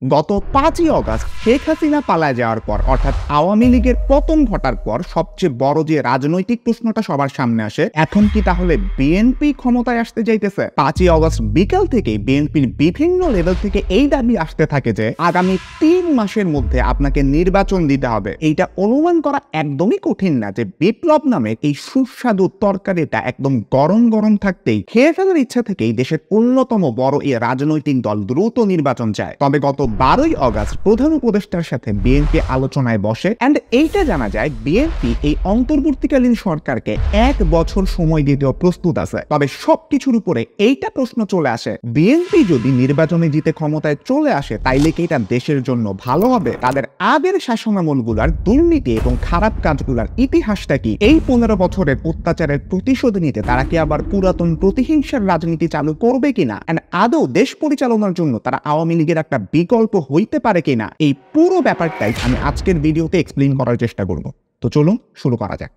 গত ৫ই অগাস্ট শেখ হাসিনা পালায় যাওয়ার পর অর্থাৎ আওয়ামী লীগের পতন ঘটার পর সবচেয়ে বড় যে রাজনৈতিক প্রশ্নটা সবার সামনে আসে, এখন কি তাহলে বিএনপি ক্ষমতায় আসতে যাইতেছে? ৫ই অগাস্ট বিকাল থেকেই বিএনপির বিভিন্ন লেভেল থেকে এই দাবি আসতে থাকে যে আগামী ৩ মাসের মধ্যে আপনাকে নির্বাচন দিতে হবে। এইটা অনুমান করা একদমই কঠিন না যে বিপ্লব নামের এই সুস্বাদু তরকারিটা একদম গরম গরম থাকতেই খেয়ে ফেলার ইচ্ছা থেকেই দেশের অন্যতম বড় এই রাজনৈতিক দল দ্রুত নির্বাচন চায়। তবে গত ১২ই অগাস্ট প্রধান উপদেষ্টার সাথে বিএনপি আলোচনায় বসে এন্ড এইটা জানা যায় বিএনপি এই অন্তর্বর্তীকালীন সরকারকে ১ বছর সময় দিতেও প্রস্তুত আছে। তবে সবকিছুর উপরে এইটা প্রশ্ন চলে আসে, বিএনপি যদি নির্বাচনে জিতে ক্ষমতায় চলে আসে তাইলে কি এটা দেশের জন্য ভালো হবে? তাদের আগের শাসনামলগুলার দুর্নীতি এবং খারাপ কাজগুলার ইতিহাসটা কি? এই ১৫ বছরের অত্যাচারের প্রতিশোধ নিতে তারা কি আবার পুরাতন প্রতিহিংসার রাজনীতি চালু করবে কিনা? এন্ড আদৌ দেশ পরিচালনার জন্য তারা আওয়ামী লীগের একটা বিকল্প হইতে পারে কিনা? এই পুরো ব্যাপারটাই আমি আজকের ভিডিওতে এক্সপ্লেইন করার চেষ্টা করব। তো চলুন শুরু করা যাক।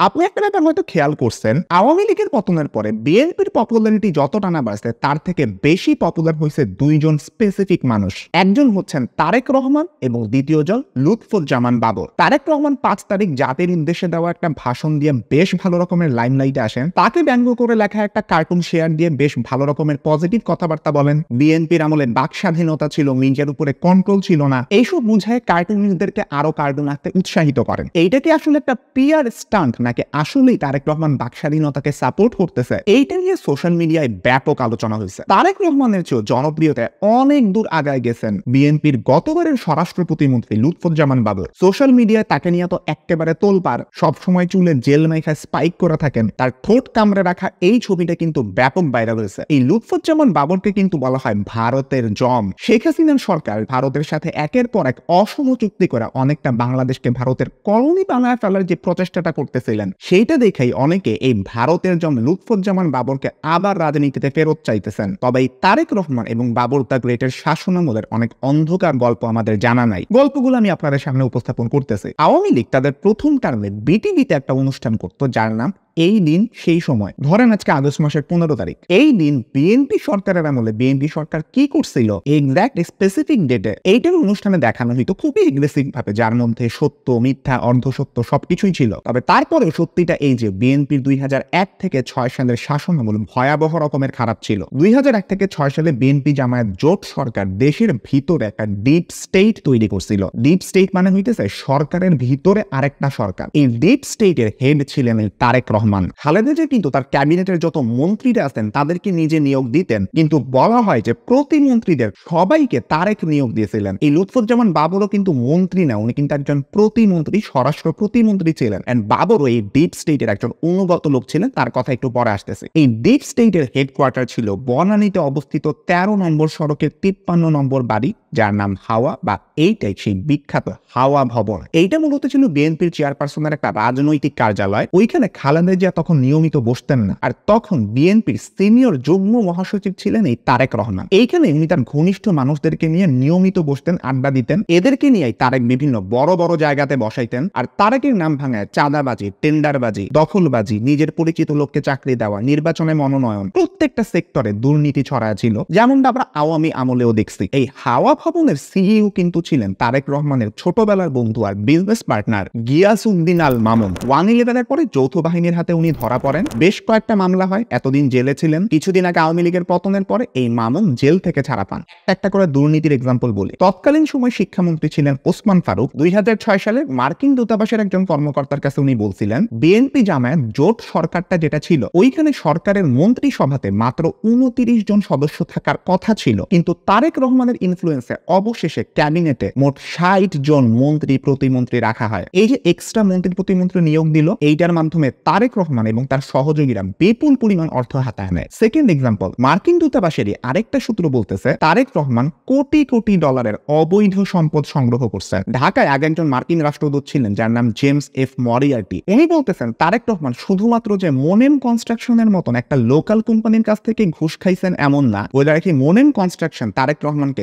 আপনি একটা ব্যাপার হয়তো খেয়াল করছেন, আওয়ামী লীগের পতনের পরে বিএনপির পপুলারিটি যতটা না বাড়ছে তার থেকে বেশি পপুলার হয়েছে দুইজন স্পেসিফিক মানুষ। একজন হচ্ছেন তারেক রহমান এবং দ্বিতীয় জন লুৎফুজ্জামান বাবর। তারেক রহমান ৫ তারিখ জাতির উদ্দেশ্যে দেওয়া একটা ভাষণ দিয়ে বেশ ভালো রকমের লাইমলাইটে আসেন। তাকে ব্যঙ্গ করে লেখা একটা কার্টুন শেয়ার দিয়ে বেশ ভালো রকমের পজিটিভ কথাবার্তা বলেন। বিএনপির আমলে বাক স্বাধীনতা ছিল, মিডিয়ার উপরে কন্ট্রোল ছিল না, এইসব বুঝায় কার্টুনিস্টদেরকে আরো কার্টুন আঁকতে উৎসাহিত করেন। এইটা কি আসলে একটা পিআর স্টান্ট নাকি আসলেই তারেক রহমান বাক স্বাধীনতাকে সাপোর্ট করতেছে? এইটা নিয়ে সোশ্যাল মিডিয়ায় ব্যাপক আলোচনা হয়েছে। তারেক রহমানের চেয়েও জনপ্রিয়তায় অনেক দূর আগায় গেছেন বিএনপির গতবারের স্বরাষ্ট্র প্রতিমন্ত্রী লুৎফুজ্জামান বাবর। সোশ্যাল মিডিয়ায় তাকে নিয়ে তো একেবারে তোলপাড়। সবসময় চুলে জেল মাইখায় স্পাইক করে থাকেন, তার ঠোঁট কামড়ে রাখা এই ছবিটা কিন্তু ব্যাপক ভাইরাল হয়েছে। এই লুৎফুজ্জামান বাবরকে কিন্তু বলা হয় ভারতের জম। শেখ হাসিনার সরকার ভারতের সাথে একের পর এক অসম চুক্তি করে অনেকটা বাংলাদেশকে ভারতের কলোনি বানায় ফেলার যে প্রচেষ্টাটা করতেছিলেন, সেইটা দেখেই অনেকে এই ভারতের জম লুৎফুজ্জামান বাবরকে আবার রাজনীতিতে ফেরত চাইতেছেন। তবে এই তারেক রহমান এবং বাবর দ্য গ্রেটের শাসনামলের অনেক অন্ধকার গল্প আমাদের জানা নাই। গল্পগুলো আমি আপনাদের সামনে উপস্থাপন করতেছি। আওয়ামী লীগ তাদের প্রথম টার্মে বিটিভিতে একটা অনুষ্ঠান করতো যার নাম এই দিন সেই সময়। ধরেন আজকে আগস্ট মাসের ১৫ তারিখ। এই দিন বিএনপি সরকারের আমলে বিএনপি সরকার কি করছিল এক্সাক্ট স্পেসিফিক ডেটে এইটার অনুষ্ঠানে দেখানো হইতো খুবই এগ্রেসিভ ভাবে, যার মধ্যে সত্য, মিথ্যা, অর্ধসত্য সবকিছুই ছিল। তবে তারপরেও সত্যিটা এই যে বিএনপির ২০০১ থেকে ৬ সালের শাসনামল ভয়াবহ রকমের খারাপ ছিল। ২০০১ থেকে ৬ সালে বিএনপি জামায়াত জোট সরকার দেশের ভিতরে একটা ডিপ স্টেট তৈরি করছিল। ডিপ স্টেট মানে হইতেছে সরকারের ভিতরে আরেকটা সরকার। এই ডিপ স্টেটের হেড ছিলেন তারেক রহমান। খালেদা জিয়া কিন্তু তার ক্যাবিনেটের যত মন্ত্রীরা আছেন তাদেরকে নিজে নিয়োগ দিতেন, কিন্তু বলা হয় যে প্রতিমন্ত্রীদের সবাইকে তারেক নিয়োগ দিয়েছিলেন। এই লুৎফুজ্জামান বাবরও কিন্তু মন্ত্রী না, উনি কিন্তু একজন প্রতিমন্ত্রী, স্বরাষ্ট্র প্রতিমন্ত্রী ছিলেন। এন্ড বাবরও এই ডিপ স্টেটের একজন অনুগত লোক ছিলেন, তার কথা একটু পরে আসতেছে। এই ডিপ স্টেটের হেডকোয়ার্টার ছিল বনানীতে অবস্থিত ১৩ নম্বর সড়কের ৫৩ নম্বর বাড়ি, যার নাম হাওয়া, বা এইটাই সেই বিখ্যাত হাওয়া ভবন। এইটা মূলত ছিল বিএনপির চেয়ারপারসনের একটা রাজনৈতিক কার্যালয়। ওইখানে খালেদা জিয়া তখন নিয়মিত বসতেন না, আর তখন বিএনপির সিনিয়র যুগ্ম মহাসচিব ছিলেন এই তারেক রহমান। এইখানে উনি তার ঘনিষ্ঠ মানুষদেরকে নিয়ে নিয়মিত বসতেন, আড্ডা দিতেন। এদেরকে নিয়েই তারেক বিভিন্ন বড় বড় জায়গাতে বসাইতেন। আর তারেকের নাম ভাঙায় চাঁদাবাজি, টেন্ডারবাজি, দখলবাজি, নিজের পরিচিত লোককে চাকরি দেওয়া, নির্বাচনে মনোনয়ন, প্রত্যেকটা সেক্টরে দুর্নীতি ছড়ায় ছিল, যেমনটা আমরা আওয়ামী আমলেও দেখছি। এই হাওয়া ভবনের সিইও কিন্তু ছিলেন তারেক রহমানের ছোটবেলার বন্ধু আর বিজনেস পার্টনার গিয়াসউদ্দিন আল মামুন। ১/11-এর পরে যৌথ বাহিনীর হাতে উনি ধরা পড়েন, বেশ কয়েকটা মামলা হয়, এতদিন জেলে ছিলেন। কিছুদিন আগে আওয়ামী লীগের পতনের পরে এই মামুন জেল থেকে ছাড়া পান। একটা করে দুর্নীতির এক্সাম্পল বলি। তৎকালীন সময় শিক্ষামন্ত্রী ছিলেন ওসমান ফারুক। ২০০৬ সালে মার্কিন দূতাবাসের একজন কর্মকর্তার কাছে উনি বলছিলেন বিএনপি জামায়াত জোট সরকারটা যেটা ছিল ওইখানে সরকারের মন্ত্রিসভাতে মাত্র ২৯ জন সদস্য থাকার কথা ছিল, কিন্তু তারেক রহমানের ইনফ্লুয়েন্সে অবশেষে ক্যাবিনেটে মোট ৬০ জন মন্ত্রী প্রতিমন্ত্রী রাখা হয়। এই যে এক্সট্রা মন্ত্রী প্রতিমন্ত্রী নিয়োগ দিল, এইটার মাধ্যমে তারেক রহমান এবং তার সহযোগীরা বিপুল পরিমাণ অর্থ হাতায় নেয়। সেকেন্ড এক্সাম্পল, মার্কিন দূতাবাসেরই আরেকটা সূত্র বলতেছে তারেক রহমান কোটি কোটি ডলারের অবৈধ সম্পদ সংগ্রহ করছেন। ঢাকায় আগে একজন মার্কিন রাষ্ট্রদূত ছিলেন যার নাম জেমস এফ মরিয়ার্টি। উনি বলতেছেন তারেক রহমান শুধুমাত্র যে মোনেম কনস্ট্রাকশনের মতন একটা লোকাল কোম্পানির কাছ থেকে ঘুষ খাইছেন এমন না, ওই কি মোনেম কনস্ট্রাকশন তারেক রহমানকে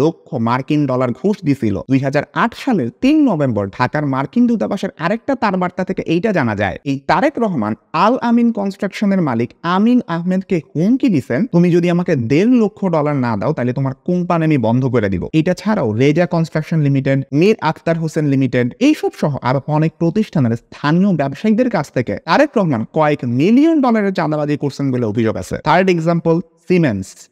লক্ষ মার্কিন ডলার ঘুষ দিছিল। 2008 সালের 3 নভেম্বর ঢাকার মার্কিন দূতাবাসের আরেকটা তার বার্তা থেকে এইটা জানা যায়, এই তারেক রহমান আল আমিন কনস্ট্রাকশনের মালিক আমিন আহমেদকে হুমকি দিচ্ছেন, তুমি যদি আমাকে $1.5 লক্ষ না দাও তাহলে তোমার কোম্পানি আমি বন্ধ করে দিব। এটা ছাড়াও Reza construction limited, Mir Akhtar Hossain limited, এইসব সহ আরো অনেক প্রতিষ্ঠানের স্থানীয় ব্যবসায়ীদের কাছ থেকে তারেক রহমান কয়েক মিলিয়ন ডলারের চাঁদাবাজি করছেন বলে অভিযোগ আছে। থার্ড এক্সাম্পল,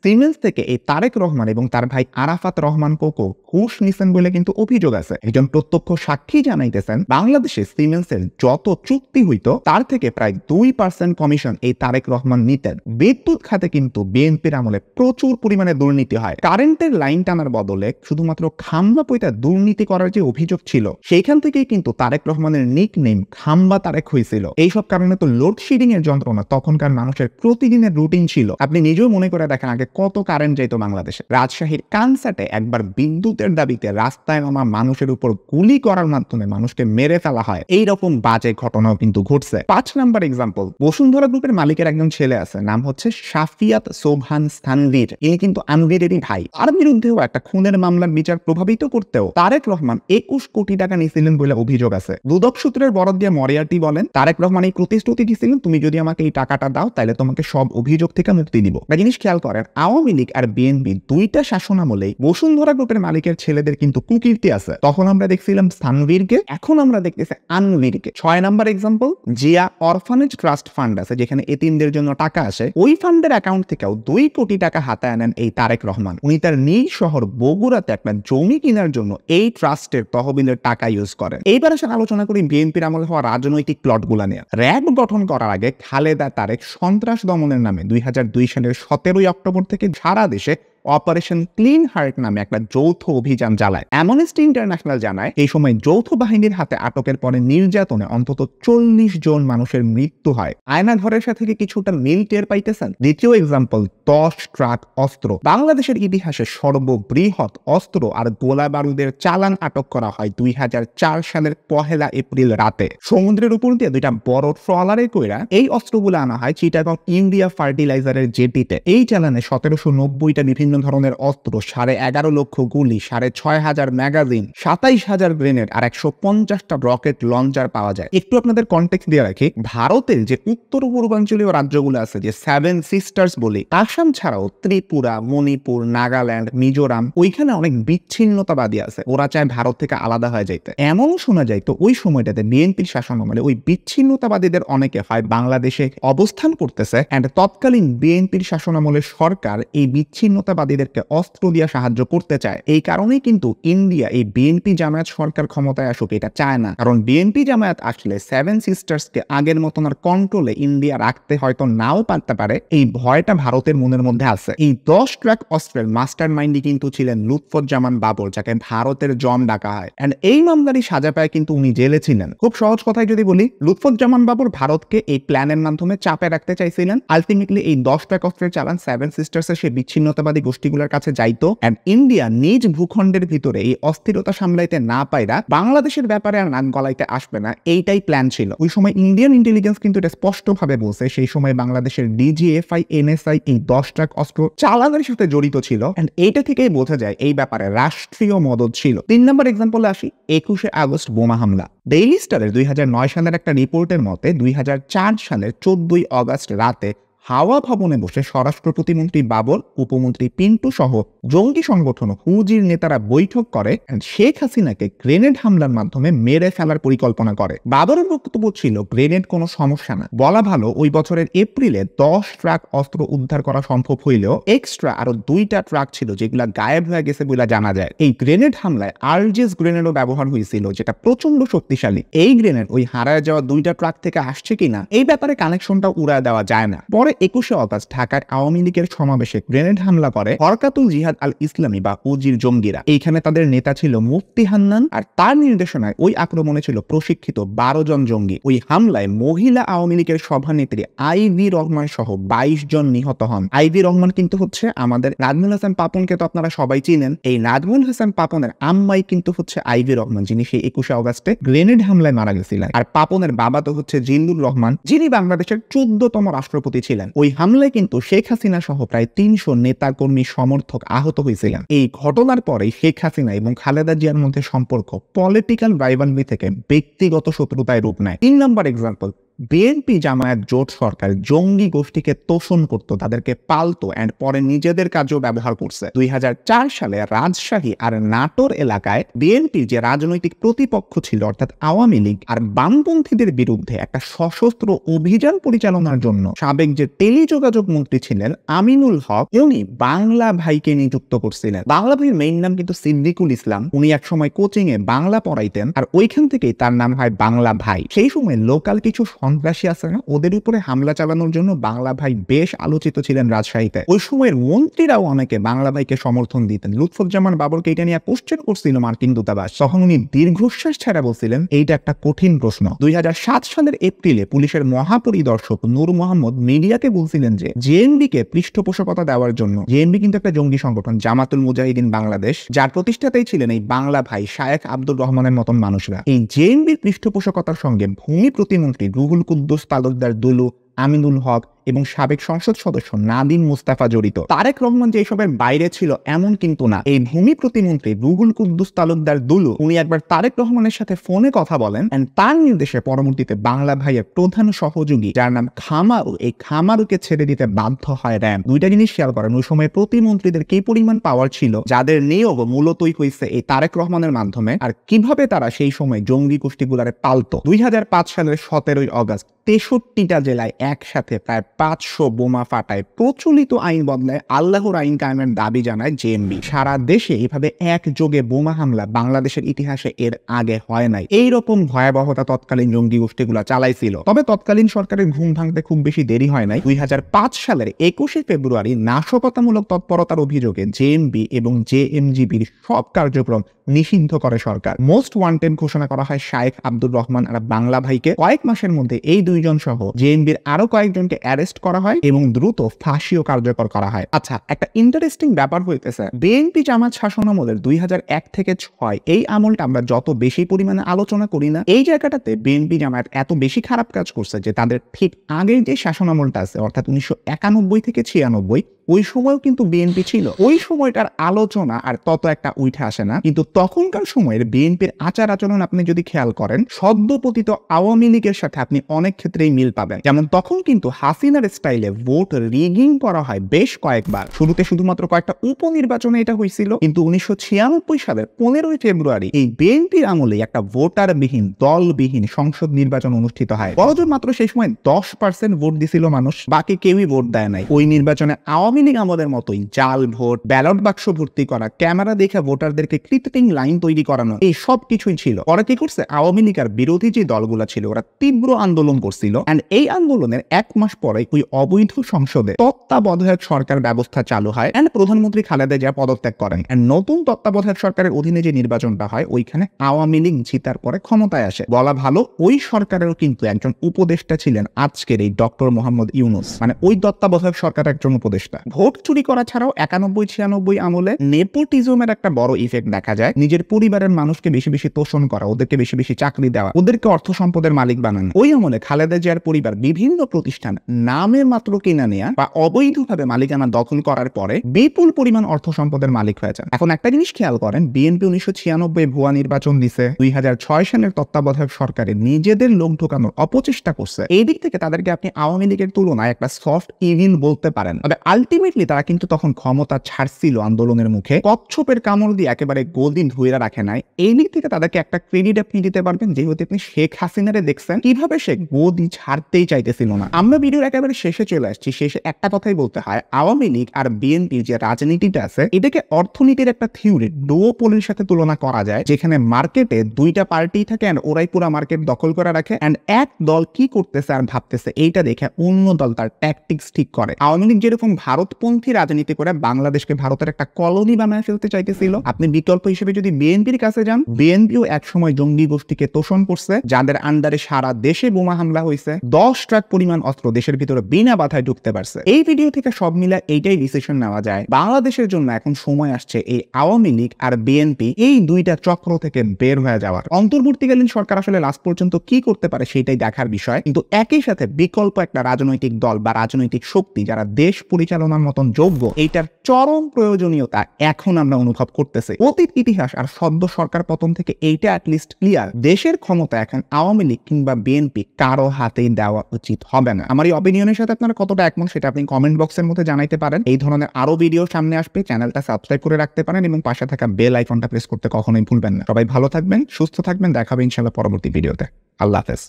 সিমেন্স থেকে এই তারেক রহমান এবং তার ভাই আরাফাত রহমান কোকো ঘুষ নিছেন বলে কিন্তু অভিযোগ আছে। একজন প্রত্যক্ষ সাক্ষী জানাইতেছেন, বাংলাদেশে সিমেন্সের যত চুক্তি হইতো তার থেকে প্রায় 2% কমিশন এই তারেক রহমান নিতেন। বিদ্যুৎ খাতে কিন্তু বিএনপির আমলে প্রচুর পরিমাণে দুর্নীতি হয়। কারেন্টের লাইন টানার বদলে শুধুমাত্র খাম্বা পয়তা দুর্নীতি করার যে অভিযোগ ছিল, সেইখান থেকেই কিন্তু তারেক রহমানের নিকনেম খাম্বা তারেক হয়েছিল। এইসব কারণে তো লোডশেডিং এর যন্ত্রণা তখনকার মানুষের প্রতিদিনের রুটিন ছিল। আপনি নিজেও মনে করে দেখেন আগে কত কারেন্ট যাইতো বাংলাদেশে। রাজশাহীর কানসাটে একবার বিদ্যুতের দাবিতে রাস্তায় নামা মানুষের উপর গুলি করার মাধ্যমে মানুষকে মেরে ফেলা হয়, এইরকম বাজে ঘটনাও কিন্তু ঘটছে। 5 নাম্বার এক্সাম্পল, বসুন্ধরা গ্রুপের মালিকের একজন ছেলে আছে, নাম হচ্ছে শাফিয়াত সোবহান স্থানভীর। ইনি কিন্তু আনভীরেরই ভাই। তার বিরুদ্ধেও একটা খুনের মামলার বিচার প্রভাবিত করতেও তারেক রহমান 21 কোটি টাকা নিয়েছিলেন বলে অভিযোগ আছে। দুদক সূত্রের বরাত দিয়ে মরিয়ার্টি বলেন, তারেক রহমান এই প্রতিশ্রুতি দিয়েছিলেন, তুমি যদি আমাকে এই টাকাটা দাও তাহলে তোমাকে সব অভিযোগ থেকে মুক্তি দিব। জিনিস খেয়াল করেন, আওয়ামী লীগ আর বিএনপি দুইটা শাসনামলেই বসুন্ধরা গ্রুপের মালিকের ছেলেদের কিন্তু কুকীর্তি আছে। তখন আমরা দেখছিলাম স্থানবীরকে, এখন আমরা দেখতেছি আনবীরকে। 6 number example, Zia orphanage trust fund আছে যেখানে এতিমদের জন্য টাকা আসে, ওই ফান্ডের অ্যাকাউন্ট থেকেও 2 কোটি টাকা হাতায় আনেন এই তারেক রহমান। উনি তার নিজ শহর বগুড়াতে একটা জমি কেনার জন্য এই ট্রাস্টের তহবিলের টাকা ইউজ করেন। এইবার আসলে আলোচনা করি বিএনপির আমলে হওয়া রাজনৈতিক প্লটগুলা নিয়ে। র্যাব গঠন করার আগে খালেদা তারেক সন্ত্রাস দমনের নামে 2002 সালের 17 অক্টোবর থেকে সারা দেশে অপারেশন ক্লিন হার্ট নামে একটা যৌথ অভিযান চালায়। অ্যামনেস্টি ইন্টারন্যাশনাল জানায়, এই সময় যৌথ বাহিনীর হাতে আটকের পরে নির্যাতনে অন্তত 40 জন মানুষের মৃত্যু হয়। আয়নাঘরের সাথে কিছুটা মিল টের পাইতেছেন। দ্বিতীয় এক্সাম্পল, 10 ট্রাক অস্ত্র। বাংলাদেশের ইতিহাসে সর্ববৃহৎ অস্ত্র আর গোলা বারুদের চালান আটক করা হয় 2004 সালের 1 এপ্রিল রাতে। সমুদ্রের উপর দিয়ে 2টা বড় ট্রলারে কইরা এই অস্ত্রগুলো আনা হয় চিটাগং ইন্ডিয়া ফার্টিলাইজারের জেটিতে। এই চালানে 1790টা বিভিন্ন ধরনের অস্ত্র, 11.5 লক্ষ গুলি, 6,500 ম্যাগাজিন, 27,000 গ্রেনেড আর 150টা রকেট লঞ্চার পাওয়া যায়। একটু আপনাদের কনটেক্সট দিয়ে রাখি, ভারতের যে উত্তর পূর্বাঞ্চলীয় রাজ্যগুলো আছে যে 7 সিস্টার্স বলি, আসাম ছাড়াও ত্রিপুরা, মণিপুর, নাগাল্যান্ড, মিজোরাম, ওইখানে অনেক বিচ্ছিন্নতাবাদী আছে। ওরা চায় ভারত থেকে আলাদা হয়ে যাইতে। এমন শোনা যায় তো ওই সময়টাতে বিএনপির শাসনামলে ওই বিচ্ছিন্নতাবাদীদের অনেকে হয় বাংলাদেশে অবস্থান করতেছে, এন্ড তৎকালীন বিএনপির শাসনামলের সরকার এই বিচ্ছিন্নতাবাদীদেরকে অস্ত্র দিয়ে সাহায্য করতে চায়। এই কারণেই কিন্তু ইন্ডিয়া এই বিএনপি জামায়াত সরকার ক্ষমতায় আসুক এটা চায় না, কারণ বিএনপি জামায়াত আসলে 7 সিস্টার্সকে আগের মতন আর কন্ট্রোলে ইন্ডিয়া রাখতে হয়তো নাও পারতে পারে, এই ভয়টা ভারতের মনের মধ্যে আছে। এই 10 ট্রাক অস্ত্রের মাস্টার মাইন্ডই কিন্তু ছিলেন লুৎফুজ্জামান বাবর, যাকে ভারতের জম ডাকা হয়। এন্ড এই মামলারই সাজা পায় কিন্তু উনি জেলে ছিলেন। খুব সহজ কথায় যদি বলি, লুৎফুজ্জামান বাবর ভারতকে এই প্ল্যানের মাধ্যমে চাপে রাখতে চাইছিলেন। আলটিমেটলি এই 10 ট্রাক অস্ত্রের চালান 7 সিস্টার্সের সেই বিচ্ছিন্নতাবাদী গোষ্ঠীগুলোর কাছে যাইতো, এন্ড ইন্ডিয়া নিজ ভূখণ্ডের ভিতরে এই অস্থিরতা সামলাইতে না পাইরা বাংলাদেশের ব্যাপারে আর নাক গলাইতে আসবে না, এইটাই প্ল্যান ছিল। ওই সময় ইন্ডিয়ান ইন্টেলিজেন্স কিন্তু এটা স্পষ্টভাবে বলছে, সেই সময় বাংলাদেশের ডিজিএফআই, এনএসআই এই 10 ট্রাক অস্ত্র চালানের সাথে জড়িত ছিল, এন্ড এইটা থেকেই বোঝা যায় এই ব্যাপারে রাষ্ট্রীয় মদদ ছিল। 3 নম্বর এক্সাম্পলে আসি, 21 আগস্ট বোমা হামলা। ডেইলি স্টারের 2009 সালের একটা রিপোর্টের মতে 2004 সালের 14 আগস্ট রাতে হাওয়া ভবনে বসে স্বরাষ্ট্র প্রতিমন্ত্রী বাবর, উপমন্ত্রী পিন্টু সহ জঙ্গি সংগঠন হুজির নেতারা বৈঠক করে শেখ হাসিনাকে গ্রেনেড হামলার মাধ্যমে মেরে ফেলার পরিকল্পনা করে। বাবরের বক্তব্য ছিল, গ্রেনেড কোনো সমস্যা না, বলা ভালো ওই বছরের এপ্রিলে 10 ট্রাক অস্ত্র উদ্ধার করা সম্ভব হইলেও এক্সট্রা আরো 2টা ট্রাক ছিল যেগুলা গায়েব হয়ে গেছে বলে জানা যায়। এই গ্রেনেড হামলায় আরজিএস গ্রেনেডও ব্যবহার হয়েছিল, যেটা প্রচন্ড শক্তিশালী। এই গ্রেনেড ওই হারায় যাওয়া 2টা ট্রাক থেকে আসছে কিনা এই ব্যাপারে কানেকশনটা উড়ায় দেওয়া যায় না। পরে 21 আগস্ট ঢাকার আওয়ামী লীগের সমাবেশে গ্রেনেড হামলা করে হরকাতুল জিহাদ আল ইসলামী বা হুজির জঙ্গিরা। এইখানে তাদের নেতা ছিল মুফতি হান্নান, আর তার নির্দেশনায় ওই আক্রমণে ছিল প্রশিক্ষিত 12 জন জঙ্গি। ওই হামলায় মহিলা আওয়ামী লীগের সভানেত্রী আইভি রহমান সহ 22 জন নিহত হন। আইভি রহমান কিন্তু হচ্ছে আমাদের নাজমুল হাসান পাপনকে তো আপনারা সবাই চিনেন। এই নাজমুল হাসান পাপনের আম্মাই কিন্তু হচ্ছে আইভি রহমান, যিনি সেই 21 আগস্টে গ্রেনেড হামলায় মারা গেছিলেন। আর পাপনের বাবা তো হচ্ছে জিল্লুর রহমান, যিনি বাংলাদেশের 14তম রাষ্ট্রপতি ছিলেন। ছিলেন। ওই হামলায় কিন্তু শেখ হাসিনা সহ প্রায় 300 নেতাকর্মী সমর্থক আহত হয়েছিলেন। এই ঘটনার পরে শেখ হাসিনা এবং খালেদা জিয়ার মধ্যে সম্পর্ক পলিটিক্যাল রাইভালরি থেকে ব্যক্তিগত শত্রুতায় রূপ নেয়। 3 নম্বর এক্সাম্পল, বিএনপি জামায়াত জোট সরকার জঙ্গি গোষ্ঠীকে তোষণ করত, তাদেরকে পালতো এন্ড পরে নিজেদের কাজেও ব্যবহার করছে। 2004 সালে রাজশাহী আর নাটোর এলাকায় বিএনপি যে রাজনৈতিক প্রতিপক্ষ ছিল অর্থাৎ আওয়ামী লীগ আর বামপন্থীদের বিরুদ্ধে একটা সশস্ত্র অভিযান পরিচালনার জন্য সাবেক যে টেলিযোগাযোগ মন্ত্রী ছিলেন আমিনুল হক, উনি বাংলা ভাইকে নিযুক্ত করছিলেন। বাংলা ভাইয়ের মেইন নাম কিন্তু সিদ্দিকুল ইসলাম। উনি একসময় কোচিং এ বাংলা পড়াইতেন আর ওইখান থেকেই তার নাম হয় বাংলা ভাই। সেই সময় লোকাল কিছু সন্ত্রাসী আছে না, ওদের উপরে হামলা চালানোর জন্য বাংলা ভাই বেশ আলোচিত ছিলেন রাজশাহীতে। ওই সময়ের মন্ত্রীরাও অনেকে বাংলা ভাইকে সমর্থন দিতেন। লুৎফুজ্জামান বাবরকে এটা নিয়ে কোশ্চেন করছিল মার্কিন দূতাবাস, তখন উনি দীর্ঘশ্বাস ছেড়ে বলছিলেন এইটা একটা কঠিন প্রশ্ন। 2007 সালের এপ্রিলে পুলিশের মহাপরিদর্শক নূর মোহাম্মদ মিডিয়াকে বলছিলেন যে জেএমবি কে পৃষ্ঠপোষকতা দেওয়ার জন্য, জেএমবি কিন্তু একটা জঙ্গি সংগঠন, জামাতুল মুজাহিদিন বাংলাদেশ, যার প্রতিষ্ঠাতাই ছিলেন এই বাংলা ভাই শায়েখ আব্দুর রহমানের মতন মানুষরা। এই জেএমবির পৃষ্ঠপোষকতার সঙ্গে ভূমি প্রতিমন্ত্রী রুহুল কুদ্দুস তালুকদার দুলু, আমিনুল হক এবং সাবেক সংসদ সদস্য নাদিম মুস্তাফা জড়িত। তারেক রহমান যে এসবের বাইরে ছিল এমন কিন্তু না। এই ভূমি প্রতিমন্ত্রী রুহুল কুদ্দুস তালুকদার দুলু উনি একবার তারেক রহমানের সাথে ফোনে কথা বলেন এন্ড তার নির্দেশে পরবর্তীতে বাংলা ভাইয়ের প্রধান সহযোগী যার নাম খামারু, এই খামারুকে ছেড়ে দিতে বাধ্য হয় র্যাব। দুইটা জিনিস খেয়াল করেন, ওই সময় প্রতিমন্ত্রীদের কি পরিমাণ পাওয়ার ছিল, যাদের নিয়োগ মূলতই হয়েছে এই তারেক রহমানের মাধ্যমে, আর কিভাবে তারা সেই সময় জঙ্গি গোষ্ঠীগুলারে পালতো। 2005 সালের 17 আগস্ট 63টা জেলায় একসাথে প্রায় 500 বোমা ফাটায় প্রচলিত আইন বদলায় আল্লাহর আইন কায়েমের দাবি জানায় জেএমবি। সারা দেশে এভাবে একযোগে বোমা হামলা বাংলাদেশের ইতিহাসে এর আগে হয় নাই। এইরকম ভয়াবহতা তৎকালীন জঙ্গি গোষ্ঠীগুলা চালাইছিল। তবে তৎকালীন সরকারের ঘুম ভাঙতে খুব বেশি দেরি হয় নাই। 2005 সালের 21শে ফেব্রুয়ারি নাশকতামূলক তৎপরতার অভিযোগে জেএমবি এবং জেএমজিবির সব কার্যক্রম নিষিদ্ধ করে সরকার। মোস্ট ওয়ান্টেড ঘোষণা করা হয় শায়েখ আব্দুর রহমান আর বাংলা ভাইকে। কয়েক মাসের মধ্যে এই দুইজন সহ জেএমবির আরো কয়েকজনকে অ্যারেস্ট করা হয় এবং দ্রুত ফাঁসিও কার্যকর করা হয়। আচ্ছা, একটা ইন্টারেস্টিং ব্যাপার হইতেছে, বিএনপি জামাত শাসনামলের 2001 থেকে 6 এই আমলটা আমরা যত বেশি পরিমাণে আলোচনা করি না, এই জায়গাটাতে বিএনপি জামাত এত বেশি খারাপ কাজ করছে যে তাদের ঠিক আগের যে শাসনামলটা আছে অর্থাৎ 1991 থেকে 96 ওই সময়ও কিন্তু বিএনপি ছিল। ওই সময়টার আলোচনা আর তত একটা উঠে আসে না, কিন্তু তখনকার সময়ের বিএনপির আচার আচরণ আপনি যদি খেয়াল করেন সদ্যপতিত আওয়ামী লীগের সাথে আপনি অনেক ক্ষেত্রেই মিল পাবেন। যেমন তখন কিন্তু হাসিনার স্টাইলে ভোট রিগিং করা হয় বেশ কয়েকবার। শুরুতে শুধুমাত্র কয়েকটা উপনির্বাচনে এটা হয়েছিল, কিন্তু 1996 সালের 15 ফেব্রুয়ারি এই বিএনপির আমলে একটা ভোটারবিহীন দলবিহীন সংসদ নির্বাচন অনুষ্ঠিত হয়। বড়জোর মাত্র সেই সময় 10% ভোট দিছিল মানুষ, বাকি কেউই ভোট দেয় নাই। ওই নির্বাচনে আওয়ামী লীগ আমাদের মতোই জাল ভোট, ব্যালট বাক্স ভর্তি করা, ক্যামেরা দেখে ভোটারদেরকে কৃত্রিম লাইন তৈরি করানো, এই সব কিছুই ছিল। ওরা কি করছে, আওয়ামী লীগ আর বিরোধী যে দলগুলো ছিল ওরা তীব্র আন্দোলন করছিল এন্ড এই আন্দোলনের 1 মাস পরে ওই অবৈধ সংসদে তত্ত্বাবধায়ক সরকার ব্যবস্থা চালু হয় এন্ড প্রধানমন্ত্রী খালেদা জিয়া পদত্যাগ করেন এন্ড নতুন তত্ত্বাবধায়ক সরকারের অধীনে যে নির্বাচনটা হয় ওইখানে আওয়ামী লীগ জিতার পরে ক্ষমতায় আসে। বলা ভালো ওই সরকারেরও কিন্তু একজন উপদেষ্টা ছিলেন আজকের এই ডক্টর মোহাম্মদ ইউনূস, মানে ওই তত্ত্বাবধায়ক সরকারের একজন উপদেষ্টা। ভোট চুরি করা ছাড়াও 91-96 আমলে নেপোটিজমের একটা বড় ইফেক্ট দেখা যায়। নিজের পরিবারের মানুষকে বেশি বেশি তোষণ করা, ওদেরকে বেশি বেশি চাকরি দেওয়া, ওদেরকে অর্থ সম্পদের মালিক বানানো। ওই আমলে খালেদা জিয়ার পরিবার বিভিন্ন প্রতিষ্ঠান নামে মাত্র কিনা নেয়া বা অবৈধভাবে মালিকানা দখল করার পরে বিপুল পরিমাণ অর্থ সম্পদের মালিক হয়ে যান। এখন একটা জিনিস খেয়াল করেন, বিএনপি 1996 ভুয়া নির্বাচন দিছে, 2006 সালের তত্ত্বাবধায়ক সরকারে নিজেদের লোক ঢোকানোর অপচেষ্টা করছে। এই দিক থেকে তাদেরকে আপনি আওয়ামী লীগের তুলনায় একটা সফট ইভিল বলতে পারেন। তবে আলটিমেটলি তারা কিন্তু তখন ক্ষমতা ছাড়ছিল আন্দোলনের মুখে, কচ্ছপের কামড় দিয়ে একেবারে গোদিন ধুইরা রাখে নাই। এই দিক থেকে তাদেরকে একটা ক্রেডিট আপনি দিতে পারবেন, যেহেতু আপনি শেখ হাসিনারে দেখছেন কিভাবে সে গোদি ছাড়তেই চাইতেছিল না। আমরা ভিডিওর একেবারে শেষে চলে আসছি। শেষে একটা কথাই বলতে হয়, আওয়ামী লীগ আর বিএনপির যে রাজনীতিটা আছে এটাকে অর্থনীতির একটা থিওরি ডুওপোলির সাথে তুলনা করা যায়, যেখানে মার্কেটে দুইটা পার্টি থাকে এন্ড ওরাই পুরো মার্কেট দখল করে রাখে এন্ড এক দল কি করতেছে আর ভাবতেছে এইটা দেখে অন্য দল তার ট্যাকটিক্স ঠিক করে। আওয়ামী লীগ যেরকম ভারত ভারতপন্থী রাজনীতি করে বাংলাদেশকে ভারতের একটা কলোনি বানায় ফেলতে চাইতেছিল। আপনি বিকল্প হিসেবে যদি বিএনপির কাছে যান, বিএনপিও একসময় জঙ্গি গোষ্ঠীকে তোষণ করছে, যাদের আন্ডারে সারা দেশে বোমা হামলা হয়েছে, 10 ট্রাক পরিমাণ অস্ত্র দেশের ভিতরে বিনা বাধায় ঢুকতে পারছে। এই ভিডিও থেকে সব মিলে এইটাই ডিসিশন নেওয়া যায়, বাংলাদেশের জন্য এখন সময় আসছে এই আওয়ামী লীগ আর বিএনপি এই দুইটা চক্র থেকে বের হয়ে যাওয়ার। অন্তর্বর্তীকালীন সরকার আসলে লাস্ট পর্যন্ত কি করতে পারে সেটাই দেখার বিষয়, কিন্তু একই সাথে বিকল্প একটা রাজনৈতিক দল বা রাজনৈতিক শক্তি যারা দেশ পরিচালনার মতন যোগ্য, এইটার চরম প্রয়োজনীয়তা এখন আমরা অনুভব করতেছি। অতীত ইতিহাস আর সদ্য সরকার পতন থেকে এইটা অ্যাটলিস্ট ক্লিয়ার, দেশের ক্ষমতা এখন আওয়ামী লীগ কিংবা বিএনপি কারো হাতেই দেওয়া উচিত হবে না। আমার এই অপিনিয়নের সাথে আপনারা কতটা একমত সেটা আপনি কমেন্ট বক্সের মধ্যে জানাইতে পারেন। এই ধরনের আরো ভিডিও সামনে আসবে, চ্যানেলটা সাবস্ক্রাইব করে রাখতে পারেন এবং পাশে থাকা বেল আইকনটা প্রেস করতে কখনোই ভুলবেন না। সবাই ভালো থাকবেন, সুস্থ থাকবেন, দেখাবে ইনশাআল্লাহ পরবর্তী ভিডিওতে। আল্লাহ হাফেজ।